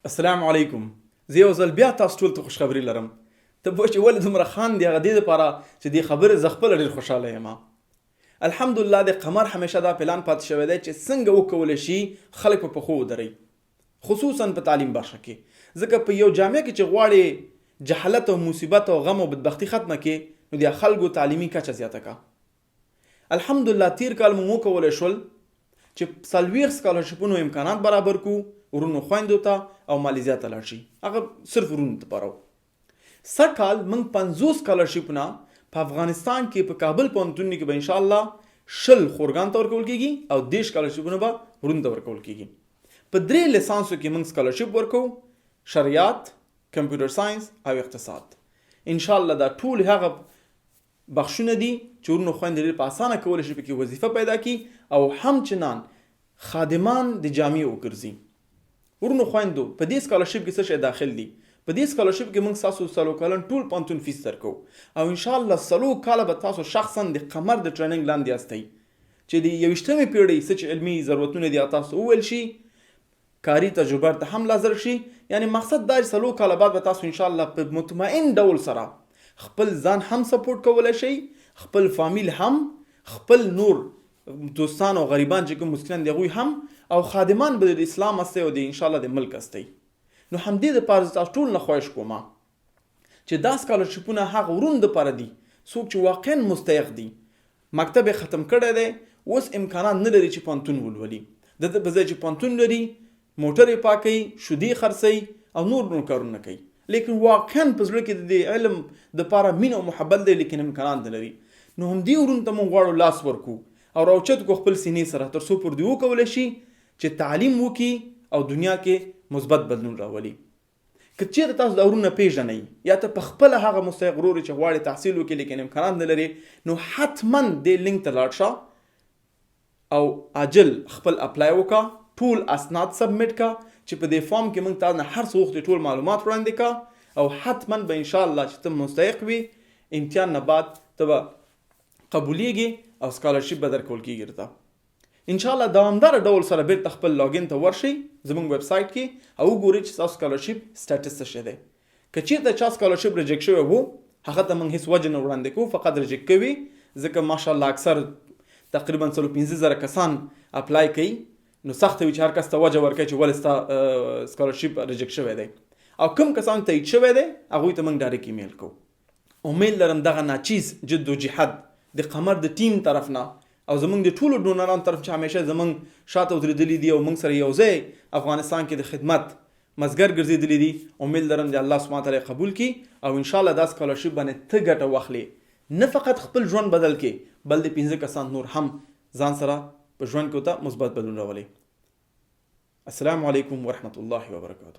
السلام علیکم. زه یو ځل بیا تاسو ټول ته خوشخبري لرم. ته پوه چې ولې دومره خاندې هغه دې دپاره چې دې خبرې زه خپله ډېر خوشحاله یم. الحمدلله د قمر همیشه دا پلان پاتې شوی دی چې څنګه وکولی شي خلک په پښو ودروي، خصوصا په تعلیم برخه کې. ځکه په یو جامعه کې چې غواړې جهالت او مصیبت او غم او بدبختي ختمه کړې، نو د خلکو تعلیمي کچه زیاته کړه. الحمدلله تیر کال مو وکولی شول چې 40 سکالرشپونو امکانات برابر کړو ورونو خویندو ته او مالیزیا ته لاړ شي. هغه صرف ورونو دپاره و. سږ کال موږ 50 سکالرشپونه په افغانستان کې په کابل پوهنتون کې به انشاءالله 10 خورګان ته ورکول کېږي او 10 سکالرشپونه به ورونو ته ورکول کېږي. په 3 لیسانسو کې موږ سکالرشپ ورکو: شریعت، کمپیوټر ساینس او اقتصاد. انشاءالله دا ټول هغه بخشونه دي چې ورونو خویندې ډېر په اسانه کولی شي پکې وظیفه پیدا کړي او همچنان خادمان د جامعې وګرځي. ورونو خویندو په دې سکالرشپ کې څه شی داخل دي؟ په دې سکالرشپ کې موږ تاسو 3 کلن ټول پوهنتون فیس درکو او انشاءالله 3 کاله به تاسو شخصا د قمر د ټریننګ لاندې یاستئ چې د 21مې پیړۍ څه چې علمي ضرورتونه دي تاسو وویل شي، کاري تجربه ته هم لازم شي. یعنی مقصد دا چې 3 کاله بعد به تاسو انشاءالله په مطمئن ډول سره خپل ځان هم سپورټ کولی شئ، خپل فامیل هم، خپل نور دوستان او غریبان چې کوم مسکینان دي هغوی هم، او خادمان به د اسلام هستئ او د انشاءالله د ملک هستئ. نو همدې دپاره زه تاسو ټول نه خواهش کوم چې دا سکالرشپونه هغه ورونو دپاره دي څوک چې واقعا مستحق دي، مکتب یې ختم کړی دی، اوس امکانات نه لري چې پوهنتون ولولي. د ده په ځای چې پوهنتون لري، موټر یې پاکوي، شیدې خرڅوي او نور کارونه کوي، لیکن واقعا په زړه کې د علم دپاره مینه او محبت دی، لیکن امکانات نه لري. نو همدې ورونو ته موږ غواړو لاس ورکو او راوچت کو خپل سینې سره تر څو پر دې وکولی شي چې تعلیم وکړي او دنیا کې مثبت بدلون راولي. که چېرته تاسو دا ورونه پیژنئ یا ته په خپله هغه مستحق ورور چې غواړي تحصیل وکړي لیکن امکانات نه لري، نو حتما دې لینک ته لاړ شه او عاجل خپل اپلای وکړه، ټول اسناد سبمیټ کړه چې په دې فارم کې موږ تاسو نه هر څه وخت ټول معلومات وړاندې کړه او حتما به انشاءالله چې ته مستحق وي امتحان نه بعد ته به قبولیږي او سکالرشپ به درکول کېږي درته. انشاءالله دوامدار ډول سره بیرته خپل لاګین ته ورشئ زموږ ویب سایټ کې او وګورئ چې تاسو سکالرشپ سټیټس څه شی دی. که چېرته چا سکالرشپ ریجیکټ شوی وو، هغه ته موږ هېڅ وجه نه وړاندې کوو، فقط ریجیکټ کوي. ځکه ماشاءالله اکثر تقریبا 15,000 کسان اپلای کوي، نو سخته وي چې هر کس ته وجه ورکوي چې ولې ستا سکالرشپ ریجیکټ شوی دی. او کوم کسان تایید شوی دی هغوی ته موږ ډایرکټ ایمیل کوو. امید لرم دغه ناچیز جد و جهاد د قمر د ټیم طرف نه او زمونږ د ټولو ډونرانو طرف چې همیشه زمونږ شاته ودرېدلي دي او موږ سره یو ځای افغانستان کې د خدمت مزګر ګرځېدلي دي، امید لرم د الله سبحانه تعالی قبول کړي او انشاءالله دا سکالرشپ باندې ته ګټه واخلې، نه فقط خپل ژوند بدل کړي بل د 15 کسان نور هم ځان سره په ژوند کې ورته مثبت بدلون راولي. السلام علیکم ورحمة الله وبرکاته.